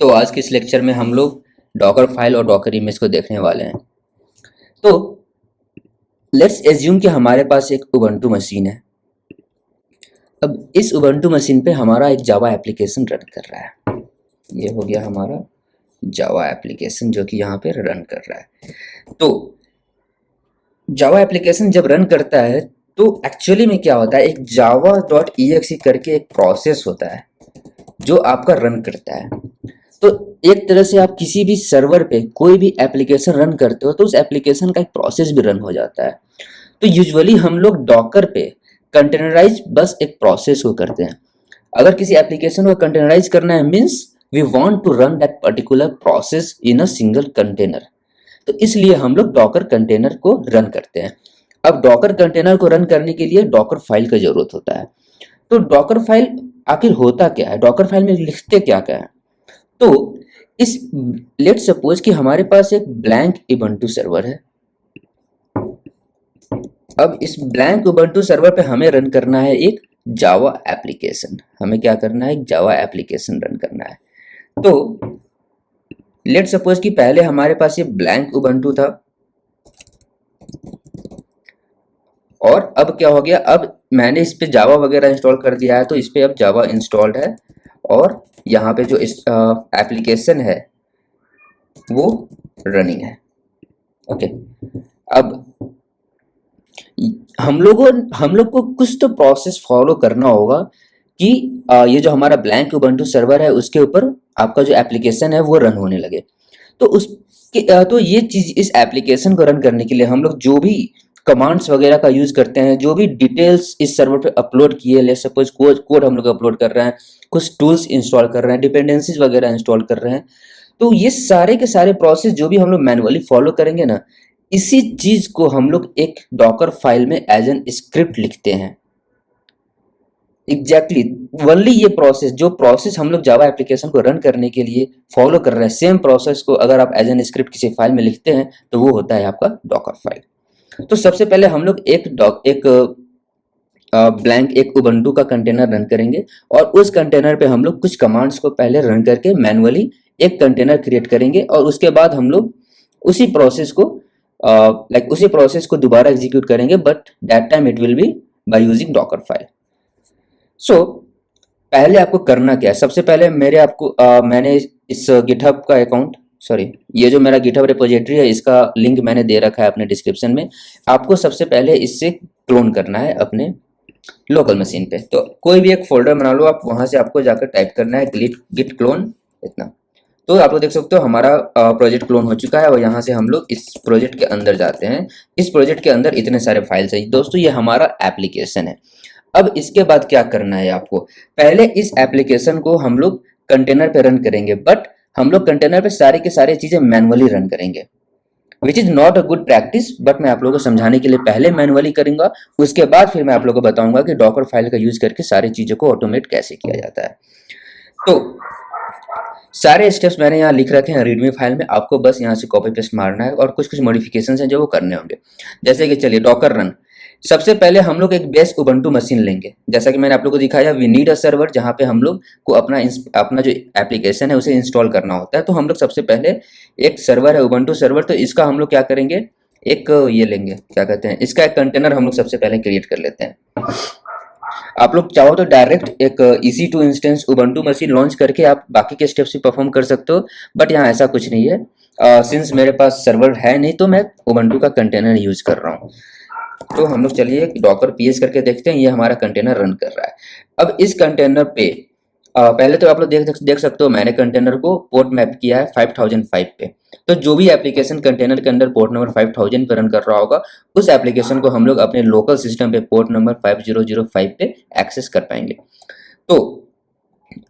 तो आज के इस लेक्चर में हम लोग डॉकर फाइल और डॉकर इमेज को देखने वाले हैं। तो लेट्स एज्यूम कि हमारे पास एक उबंटू मशीन है। अब इस उबंटू मशीन पे हमारा एक जावा एप्लीकेशन रन कर रहा है। ये हो गया हमारा जावा एप्लीकेशन जो कि यहाँ पे रन कर रहा है। तो जावा एप्लीकेशन जब रन करता है तो एक्चुअली में क्या होता है, एक java.exe करके एक प्रोसेस होता है जो आपका रन करता है। तो एक तरह से आप किसी भी सर्वर पे कोई भी एप्लीकेशन रन करते हो तो उस एप्लीकेशन का एक प्रोसेस भी रन हो जाता है। तो यूजुअली हम लोग डॉकर पे कंटेनराइज बस एक प्रोसेस को करते हैं। अगर किसी एप्लीकेशन को कंटेनराइज करना है means we want to run that particular process in a single container. तो इसलिए हम लोग डॉकर कंटेनर को रन करते हैं। अब डॉकर कंटेनर को रन करने के लिए डॉकर फाइल की जरूरत होता है। तो डॉकर फाइल आखिर होता क्या है, डॉकर फाइल में लिखते क्या क्या है। तो इस लेट्स सपोज कि हमारे पास एक ब्लैंक उबंटू सर्वर है। अब इस ब्लैंक उबंटू सर्वर पे हमें रन करना है एक जावा एप्लीकेशन। हमें क्या करना है, एक जावा एप्लीकेशन रन करना है। तो लेट्स सपोज कि पहले हमारे पास ये ब्लैंक उबंटू था और अब क्या हो गया, अब मैंने इस पे जावा वगैरह इंस्टॉल कर दिया है तो इस पे अब जावा इंस्टॉल्ड है और यहाँ पे जो इस एप्लीकेशन है वो रनिंग है। ओके, अब हम लोग को कुछ तो प्रोसेस फॉलो करना होगा कि ये जो हमारा ब्लैंक उबंटू सर्वर है उसके ऊपर आपका जो एप्लीकेशन है वो रन होने लगे। तो तो ये चीज, इस एप्लीकेशन को रन करने के लिए हम लोग जो भी कमांड्स वगैरह का यूज करते हैं, जो भी डिटेल्स इस सर्वर पे अपलोड किए, ले सपोज कोड हम लोग अपलोड कर रहे हैं, कुछ टूल्स इंस्टॉल कर रहे हैं, डिपेंडेंसीज वगैरह इंस्टॉल कर रहे हैं, तो ये सारे के सारे प्रोसेस जो भी हम लोग मैनुअली फॉलो करेंगे ना, इसी चीज को हम लोग एक डॉकर फाइल में एज एन स्क्रिप्ट लिखते हैं। एग्जैक्टली वनली ये प्रोसेस, जो प्रोसेस हम लोग जावा एप्लीकेशन को रन करने के लिए फॉलो कर रहे हैं, सेम प्रोसेस को अगर आप एज एन स्क्रिप्ट किसी फाइल में लिखते हैं तो वो होता है आपका डॉकर फाइल। तो सबसे पहले हम लोग एक ब्लैंक एक उबंटू का कंटेनर रन करेंगे और उस कंटेनर पे हम लोग कुछ कमांड्स को पहले रन करके मैनुअली एक कंटेनर क्रिएट करेंगे और उसके बाद हम लोग उसी प्रोसेस को उसी प्रोसेस को दोबारा एग्जीक्यूट करेंगे, but that time it will be by using docker file. So पहले आपको करना क्या है, सबसे पहले मैंने इस गिटहब का अकाउंट, सॉरी ये जो मेरा गिटहब रिपोजिटरी है इसका लिंक मैंने दे रखा है अपने डिस्क्रिप्शन में। आपको सबसे पहले इससे क्लोन करना है अपने लोकल मशीन पे। तो कोई भी एक फोल्डर बना लो आप, वहां से आपको जाकर टाइप करना है गिट क्लोन इतना। तो आप लोग देख सकते हो हमारा प्रोजेक्ट क्लोन हो चुका है और यहाँ से हम लोग इस प्रोजेक्ट के अंदर जाते हैं। इस प्रोजेक्ट के अंदर इतने सारे फाइल्स हैं दोस्तों, ये हमारा एप्लीकेशन है। अब इसके बाद क्या करना है आपको, पहले इस एप्लीकेशन को हम लोग कंटेनर पे रन करेंगे, बट हम लोग कंटेनर पे सारी के सारी चीजें मैनुअली रन करेंगे, which is not a good practice. But मैं आप लोगों को समझाने के लिए पहले मैनुअली करूंगा, उसके बाद फिर मैं आप लोगों को बताऊंगा कि डॉकर फाइल का यूज करके सारी चीजों को ऑटोमेट कैसे किया जाता है। तो सारे स्टेप्स मैंने यहाँ लिख रखे हैं रीडमी फाइल में, आपको बस यहाँ से कॉपी पेस्ट मारना है और कुछ कुछ मॉडिफिकेशन हैं जो वो करने होंगे। जैसे कि चलिए डॉकर रन, सबसे पहले हम लोग एक बेस उबंटू मशीन लेंगे। जैसा कि मैंने आप लोगों को दिखाया, वी नीड अ सर्वर, जहाँ पे हम लोग को अपना जो एप्लीकेशन है उसे इंस्टॉल करना होता है। तो हम लोग सबसे पहले एक सर्वर है उबंटू सर्वर, तो इसका हम लोग क्या करेंगे, एक ये लेंगे, क्या कहते हैं, इसका एक कंटेनर हम लोग सबसे पहले क्रिएट कर लेते हैं। आप लोग चाहो तो डायरेक्ट एक EC2 instance Ubuntu machine launch करके आप बाकी के स्टेप्स भी परफॉर्म कर सकते हो, बट यहाँ ऐसा कुछ नहीं है। सिंस मेरे पास सर्वर है नहीं तो मैं उबंटू का कंटेनर यूज कर रहा हूँ। तो हम लोग चलिए डॉकर PS करके देखते हैं, ये हमारा कंटेनर रन कर रहा है। अब इस कंटेनर पे पहले तो आप लोग देख सकते हो मैंने कंटेनर को पोर्ट मैप किया है 5005 पे। तो जो भी एप्लीकेशन कंटेनर के अंदर पोर्ट नंबर 5000 पे रन कर रहा होगा, उस एप्लीकेशन को हम लोग अपने लोकल सिस्टम पे पोर्ट नंबर 5005 पे एक्सेस कर पाएंगे। तो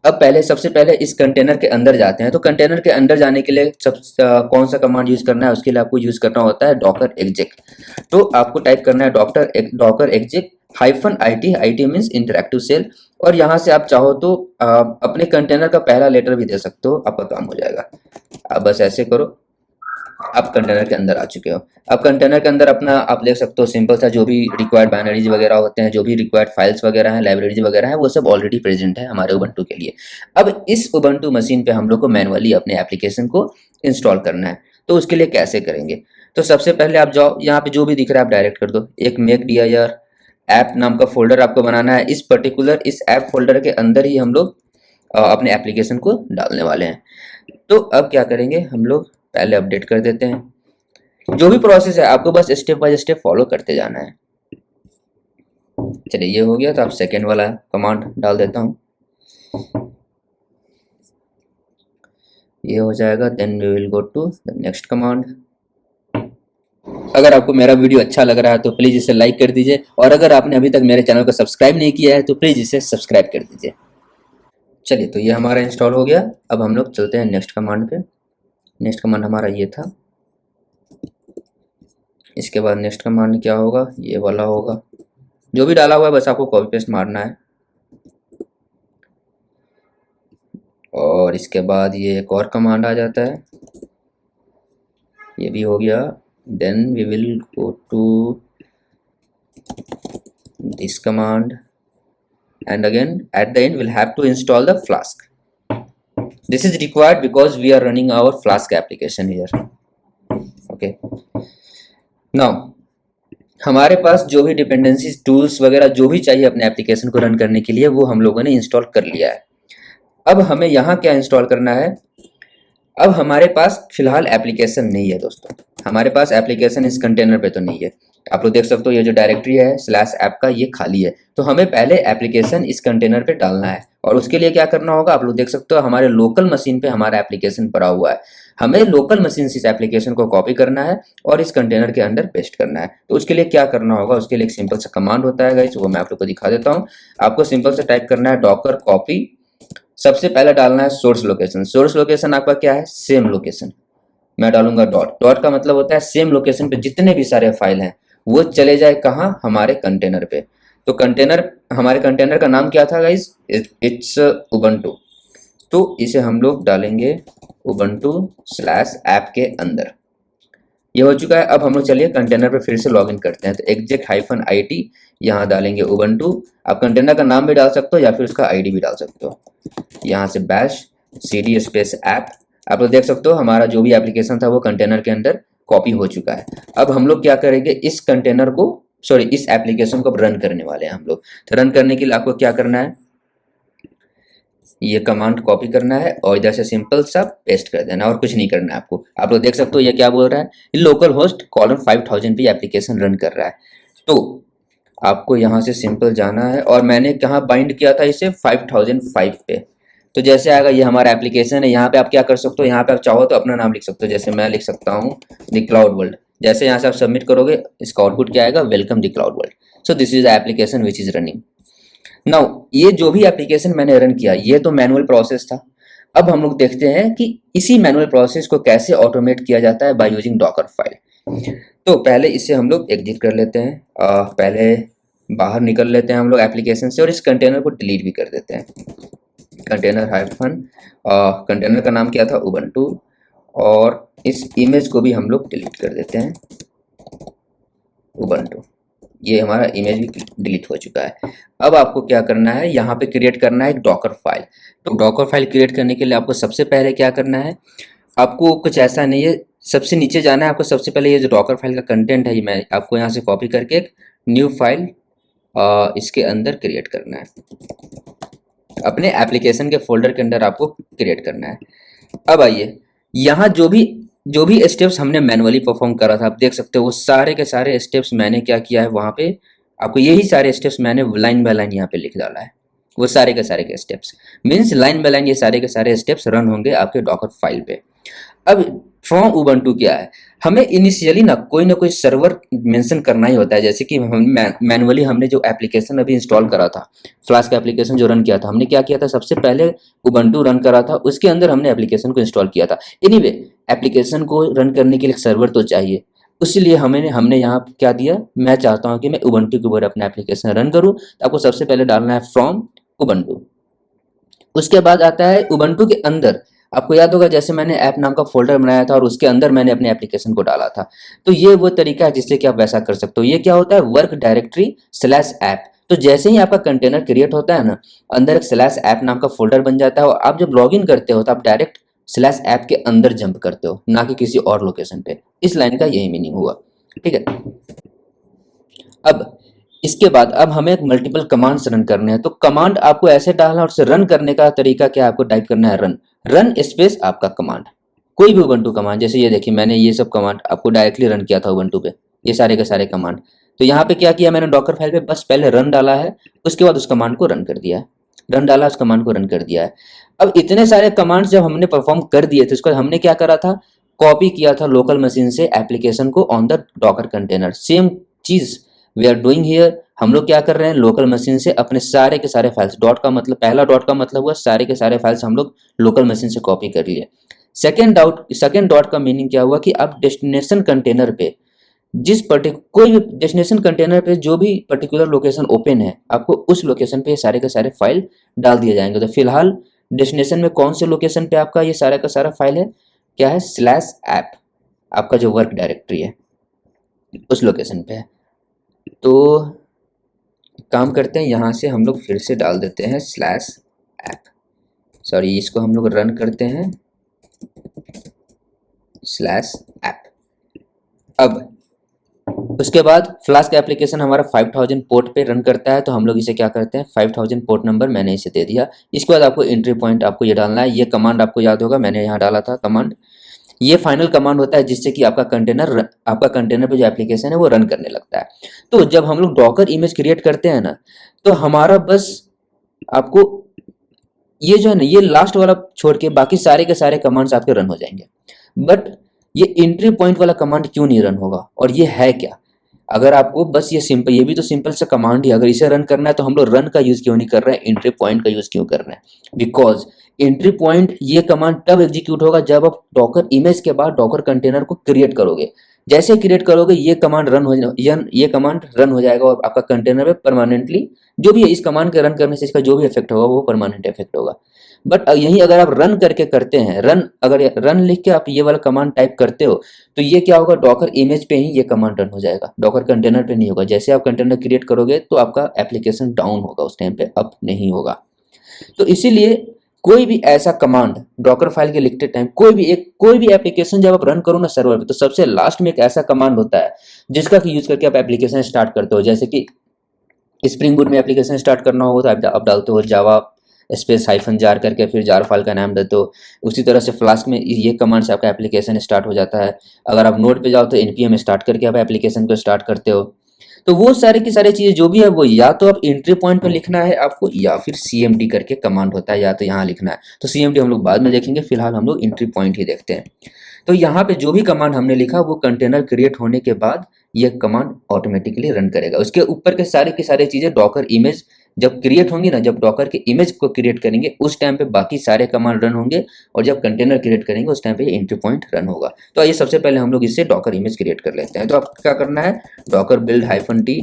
अब सबसे पहले इस कंटेनर के अंदर जाते हैं। तो कंटेनर के अंदर जाने के लिए कौन सा कमांड यूज करना है, उसके लिए आपको यूज करना होता है डॉकर एक्जेक। तो आपको टाइप करना है docker exec -IT, IT means interactive shell, और यहाँ से आप चाहो तो अपने कंटेनर का पहला लेटर भी दे सकते हो, आपका काम हो जाएगा। आप बस ऐसे करो आप कंटेनर के अंदर आ चुके हो। अब कंटेनर के अंदर अपना आप देख सकते हो सिंपल सा जो भी रिक्वायर्ड बाइनरीज वगैरह होते हैं, जो भी रिक्वायर्ड फाइल्स वगैरह हैं, लाइब्रेरीज वगैरह हैं, वो सब ऑलरेडी प्रेजेंट है हमारे उबंटू के लिए। अब इस उबंटू मशीन पे हम लोग को मैनुअली अपने एप्लीकेशन को इंस्टॉल करना है। तो उसके लिए कैसे करेंगे? तो सबसे पहले आप जाओ, यहाँ पे जो भी दिख रहा है आप डायरेक्ट कर दो। एक मेक dir ऐप नाम का फोल्डर आपको बनाना है। इस पर्टिकुलर इस ऐप फोल्डर के अंदर ही हम लोग अपने एप्लीकेशन को डालने वाले हैं। तो अब क्या करेंगे, हम लोग पहले अपडेट कर देते हैं। जो भी प्रोसेस है आपको बस स्टेप बाय स्टेप फॉलो करते जाना है। चलिए ये हो गया, तो आप सेकेंड वाला कमांड डाल देता हूँ, ये हो जाएगा। Then we will go to the next command. अगर आपको मेरा वीडियो अच्छा लग रहा है तो प्लीज इसे लाइक कर दीजिए, और अगर आपने अभी तक मेरे चैनल को सब्सक्राइब नहीं किया है तो प्लीज इसे सब्सक्राइब कर दीजिए। चलिए तो ये हमारा इंस्टॉल हो गया। अब हम लोग चलते हैं नेक्स्ट कमांड पे। नेक्स्ट कमांड हमारा ये था। इसके बाद नेक्स्ट कमांड क्या होगा, ये वाला होगा। जो भी डाला हुआ है बस आपको कॉपी पेस्ट मारना है। और इसके बाद ये एक और कमांड आ जाता है, ये भी हो गया। Then we will go to this command and again at the end we'll have to install the Flask. This is required because we are running our Flask application here. Okay, now हमारे पास जो भी dependencies tools वगैरह जो भी चाहिए अपने application को run करने के लिए वो हम लोगों ने इंस्टॉल कर लिया है। अब हमें यहाँ क्या इंस्टॉल करना है, अब हमारे पास फिलहाल एप्लीकेशन नहीं है दोस्तों, हमारे पास एप्लीकेशन इस कंटेनर पे तो नहीं है। आप लोग देख सकते हो ये जो डायरेक्टरी है स्लैश ऐप का ये खाली है, तो हमें पहले एप्लीकेशन इस कंटेनर पे डालना है। और उसके लिए क्या करना होगा, आप लोग देख सकते हो हमारे लोकल मशीन पे हमारा एप्लीकेशन पड़ा हुआ है। हमें लोकल मशीन से इस एप्लीकेशन को कॉपी करना है और इस कंटेनर के अंदर पेस्ट करना है। तो उसके लिए क्या करना होगा, उसके लिए एक सिंपल सा कमांड होता है गाइस, वो मैं आप लोग को दिखा देता हूँ। आपको सिंपल से टाइप करना है डॉकर कॉपी। सबसे पहले डालना है सोर्स लोकेशन। सोर्स लोकेशन आपका क्या है, सेम लोकेशन। मैं डालूंगा डॉट। डॉट का मतलब होता है सेम लोकेशन पे जितने भी सारे फाइल हैं वो चले जाए कहाँ, हमारे कंटेनर पे। तो कंटेनर, हमारे कंटेनर का नाम क्या था गाइस, इट्स उबंटू। तो इसे हम लोग डालेंगे उबंटू स्लैश ऐप के अंदर। ये हो चुका है। अब हम लोग चलिए कंटेनर पे फिर से लॉगिन करते हैं। तो exec-it यहाँ डालेंगे उबंटू। आप कंटेनर का नाम भी डाल सकते हो या फिर उसका आईडी भी डाल सकते हो। यहाँ से बैश cd स्पेस ऐप। आप लोग देख सकते हो हमारा जो भी एप्लीकेशन था वो कंटेनर के अंदर कॉपी हो चुका है। अब हम लोग क्या करेंगे, इस कंटेनर को इस एप्लीकेशन को रन करने वाले हैं हम लोग। तो रन करने के लिए आपको क्या करना है, ये कमांड कॉपी करना है और इधर से सिंपल सा पेस्ट कर देना, और कुछ नहीं करना है आपको। आप लोग देख सकते हो ये क्या बोल रहा है, लोकल होस्ट कॉलन 5000 पे एप्लीकेशन रन कर रहा है। तो आपको यहाँ से सिंपल जाना है, और मैंने कहाँ बाइंड किया था इसे, 5005 पे। तो जैसे आएगा ये हमारा एप्लीकेशन है। यहाँ पे आप क्या कर सकते हो, यहाँ पे आप चाहो तो अपना नाम लिख सकते हो। जैसे मैं लिख सकता हूँ द क्लाउड वर्ल्ड। जैसे यहाँ से आप सबमिट करोगे इसका आउटपुट क्या आएगा, welcome the cloud world. So this is the application which is running now. ये जो भी एप्लीकेशन मैंने रन किया ये तो मैनुअल प्रोसेस था। अब हम लोग देखते हैं कि इसी मैनुअल प्रोसेस को कैसे ऑटोमेट किया जाता है बाय यूजिंग डॉकर फाइल। तो पहले इसे हम लोग एग्जिट कर लेते हैं, पहले बाहर निकल लेते हैं हम लोग एप्लीकेशन से, और इस कंटेनर को डिलीट भी कर देते हैं। कंटेनर हाइफन कंटेनर का नाम क्या था, उबंटू, और इस इमेज को भी हम लोग डिलीट कर देते हैं, उबंटू। ये हमारा इमेज भी डिलीट हो चुका है। अब आपको क्या करना है, यहाँ पे क्रिएट करना है एक डॉकर फाइल। तो डॉकर फाइल क्रिएट करने के लिए आपको सबसे पहले क्या करना है, आपको कुछ ऐसा नहीं है, सबसे नीचे जाना है। आपको सबसे पहले ये जो डॉकर फाइल का कंटेंट है ये मैं आपको यहाँ से कॉपी करके एक न्यू फाइल इसके अंदर क्रिएट करना है। अपने एप्लीकेशन के फोल्डर के अंदर आपको क्रिएट करना है। अब आइए यहाँ जो भी स्टेप्स हमने मैनुअली परफॉर्म करा था, आप देख सकते हो वो सारे के सारे स्टेप्स मैंने क्या किया है, वहाँ पे आपको यही सारे स्टेप्स मैंने लाइन बाय लाइन यहाँ पे लिख डाला है। वो सारे के सारे के steps means line by line ये सारे के सारे स्टेप्स रन होंगे आपके डॉकर फाइल पे। अब फ्रॉम उबंटू क्या है, हमें इनिशियली ना कोई सर्वर मेंशन करना ही होता है। जैसे कि हम मैनुअली हमने जो एप्लीकेशन अभी इंस्टॉल करा था, फ्लास्क एप्लीकेशन जो रन किया था, हमने क्या किया था, सबसे पहले उबंटू रन करा था, उसके अंदर हमने एप्लीकेशन को इंस्टॉल किया था। एनीवे एप्लीकेशन को रन करने के लिए सर्वर तो चाहिए, इसलिए हमने यहाँ क्या दिया, मैं चाहता हूँ कि मैं उबंटू के ऊपर अपना एप्लीकेशन रन करूँ। तो आपको सबसे पहले डालना है फ्रॉम उबंटू। उसके बाद आता है उबंटू के अंदर आपको याद होगा जैसे मैंने ऐप नाम का फोल्डर बनाया था और उसके अंदर मैंने अपने एप्लीकेशन को डाला था। तो ये वो तरीका है जिससे कि आप वैसा कर सकते हो। ये क्या होता है, वर्क डायरेक्टरी स्लैश ऐप। तो जैसे ही आपका कंटेनर क्रिएट होता है ना, अंदर एक स्लैश ऐप नाम का फोल्डर बन जाता है और आप जब लॉग इन करते हो तो आप डायरेक्ट स्लैश ऐप के अंदर जंप करते हो, ना कि किसी और लोकेशन पे। इस लाइन का यही मीनिंग हुआ, ठीक है। अब इसके बाद अब हमें मल्टीपल कमांड्स रन करने हैं। तो कमांड आपको ऐसे डालना और उसे रन करने का तरीका क्या है, आपको टाइप करना है रन, रन स्पेस आपका कमांड, कोई भी उबंटू कमांड। जैसे ये देखिए मैंने ये सब कमांड आपको डायरेक्टली रन किया था उबंटू पे, ये सारे के सारे कमांड। तो यहाँ पे क्या किया मैंने, डॉकर फाइल पे बस पहले रन डाला है, उसके बाद उस कमांड को रन कर दिया है, रन डाला उस कमांड को रन कर दिया है। अब इतने सारे कमांड्स जब हमने परफॉर्म कर दिए थे, उसके बाद हमने क्या करा था, कॉपी किया था लोकल मशीन से एप्लीकेशन को on the Docker container. Same चीज वी आर डूइंग हियर। हम लोग क्या कर रहे हैं, लोकल मशीन से अपने सारे के सारे फाइल्स, डॉट का मतलब, पहला डॉट का मतलब हुआ सारे के सारे फाइल्स हम लोग लोकल मशीन से कॉपी कर लिए। सेकेंड डॉट का मीनिंग क्या हुआ कि आप डेस्टिनेशन कंटेनर पे जिस पर्टिकुलर कोई भी डेस्टिनेशन कंटेनर पे जो भी पर्टिकुलर लोकेशन ओपन है, आपको उस लोकेशन पे ये सारे के सारे फाइल डाल दिए जाएंगे। तो फिलहाल डेस्टिनेशन में कौन से लोकेशन पे आपका ये सारा का सारा फाइल है, क्या है, स्लैश ऐप, आपका जो वर्क डायरेक्टरी है उस लोकेशन पे है। तो काम करते हैं, यहाँ से हम लोग फिर से डाल देते हैं स्लैश ऐप, सॉरी इसको हम लोग रन करते हैं स्लैश ऐप। अब उसके बाद फ्लास्क एप्लीकेशन हमारा 5000 पोर्ट पे रन करता है, तो हम लोग इसे क्या करते हैं, 5000 पोर्ट नंबर मैंने इसे दे दिया। इसके बाद आपको एंट्री पॉइंट आपको ये डालना है। ये कमांड आपको याद होगा, मैंने यहाँ डाला था कमांड। ये फाइनल कमांड होता है जिससे कि आपका कंटेनर पे जो एप्लीकेशन है वो रन करने लगता है। तो जब हम लोग डॉकर इमेज क्रिएट करते हैं ना, तो हमारा बस आपको ये जो है ना, ये लास्ट वाला छोड़ के बाकी सारे के सारे कमांड्स आपके रन हो जाएंगे। बट ये एंट्री पॉइंट वाला कमांड क्यों नहीं रन होगा, और ये है क्या, अगर आपको बस ये सिंपल, ये भी तो सिंपल सा कमांड ही, अगर इसे रन करना है तो हम लोग रन का यूज क्यों नहीं कर रहे हैं, एंट्री पॉइंट का यूज क्यों कर रहे हैं। बिकॉज एंट्री पॉइंट ये कमांड तब एग्जीक्यूट होगा जब आप डॉकर इमेज के बाद डॉकर कंटेनर को क्रिएट करोगे। जैसे क्रिएट करोगे ये कमांड रन हो जाएगा और आपका कंटेनर पे परमानेंटली जो भी है, इस कमांड के रन करने से इसका जो भी इफेक्ट होगा वो परमानेंट इफेक्ट होगा। बट यही अगर आप रन करके करते हैं, अगर रन लिख के आप ये वाला कमांड टाइप करते हो, तो ये क्या होगा, डॉकर इमेज पे ही ये कमांड रन हो जाएगा, डॉकर कंटेनर पे नहीं होगा। जैसे आप कंटेनर क्रिएट करोगे तो आपका एप्लीकेशन डाउन होगा, उस टाइम पे अप नहीं होगा। तो इसीलिए कोई भी ऐसा कमांड डॉकर फाइल के लिखते टाइम, कोई भी एप्लीकेशन जब आप रन करो ना सर्वर पे, तो सबसे लास्ट में एक ऐसा कमांड होता है जिसका कि यूज करके आप एप्लीकेशन स्टार्ट करते हो। जैसे कि स्प्रिंग बूट में एप्लीकेशन स्टार्ट करना होगा तो आप डालते हो जावा स्पेस हाइफन जार करके, फिर जार फाइल का नाम देते हो। उसी तरह से फ्लास्क में ये कमांड से आपका एप्लीकेशन स्टार्ट हो जाता है। अगर आप नोड पे जाओ तो npm स्टार्ट करके आप एप्लीकेशन को स्टार्ट करते हो। तो वो सारी की सारी चीजें जो भी है वो या तो आप एंट्री पॉइंट पे लिखना है आपको, या फिर cmd करके कमांड होता है, या तो यहाँ लिखना है। तो cmd हम लोग बाद में देखेंगे, फिलहाल हम लोग एंट्री पॉइंट ही देखते हैं। तो यहाँ पे जो भी कमांड हमने लिखा वो कंटेनर क्रिएट होने के बाद ये कमांड ऑटोमेटिकली रन करेगा। उसके ऊपर के सारे की सारी चीजें डॉकर इमेज जब क्रिएट होंगी ना, जब डॉकर के इमेज को क्रिएट करेंगे उस टाइम पे बाकी सारे कमांड रन होंगे, और जब कंटेनर क्रिएट करेंगे उस टाइम पे ये एंट्री पॉइंट रन होगा। तो आइए सबसे पहले हम लोग इससे डॉकर इमेज क्रिएट कर लेते हैं। तो आपको क्या करना है, डॉकर बिल्ड -t,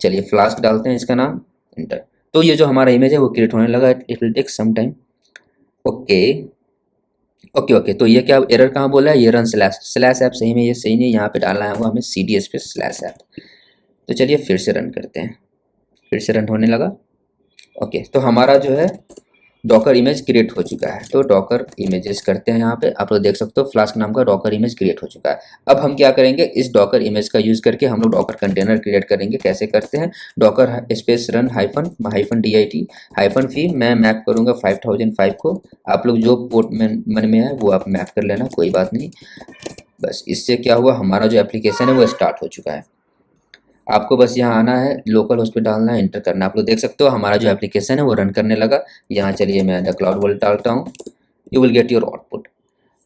चलिए फ्लास्क डालते हैं इसका नाम, एंटर। तो ये जो हमारा इमेज है वो क्रिएट होने लगा, it will take some time. Okay okay okay, तो ये क्या एरर कहाँ बोला है, ये रन स्लैश ऐप, सही में ये सही नहीं, यहाँ पे डालना है वो हमें cd स्पेस स्लैश ऐप। तो चलिए फिर से रन करते हैं, फिर से रन होने लगा। ओके, तो हमारा जो है डॉकर इमेज क्रिएट हो चुका है। तो डॉकर इमेजेस करते हैं, यहाँ पे आप लोग देख सकते हो फ्लास्क नाम का डॉकर इमेज क्रिएट हो चुका है। अब हम क्या करेंगे, इस डॉकर इमेज का यूज करके हम लोग डॉकर कंटेनर क्रिएट करेंगे। कैसे करते हैं, docker space run hyphen dit hyphen फी, मैं मैप करूंगा 5005 को। आप लोग जो पोर्ट में मन में है वो आप मैप कर लेना, कोई बात नहीं। बस इससे क्या हुआ, हमारा जो एप्लीकेशन है वो स्टार्ट हो चुका है। आपको बस यहाँ आना है, लोकल होस्ट पे डालना है, एंटर करना है। आप लोग देख सकते हो हमारा जो एप्लीकेशन है वो रन करने लगा। यहाँ चलिए मैं द क्लाउड वर्ल्ड डालता हूँ, you will get your output.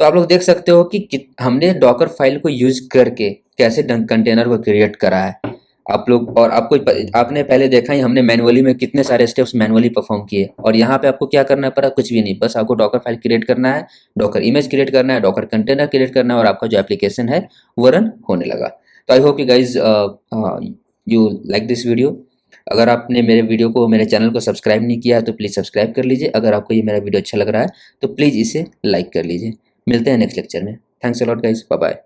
तो आप लोग देख सकते हो कि हमने डॉकर फाइल को यूज करके कैसे कंटेनर को क्रिएट करा है। आप लोग और आपने पहले देखा ही, हमने मैनुअली में कितने सारे स्टेप्स मैनुअली परफॉर्म किए, और यहाँ पे आपको क्या करना पड़ा, कुछ भी नहीं, बस आपको डॉकर फाइल क्रिएट करना है, डॉकर इमेज क्रिएट करना है, डॉकर कंटेनर क्रिएट करना है, और आपका जो एप्लीकेशन है वो रन होने लगा। तो I hope you guys you like this video, अगर आपने मेरे वीडियो को, मेरे चैनल को सब्सक्राइब नहीं किया है तो प्लीज़ सब्सक्राइब कर लीजिए। अगर आपको ये मेरा वीडियो अच्छा लग रहा है तो प्लीज़ इसे लाइक कर लीजिए। मिलते हैं नेक्स्ट लेक्चर में। Thanks a lot guys, bye bye.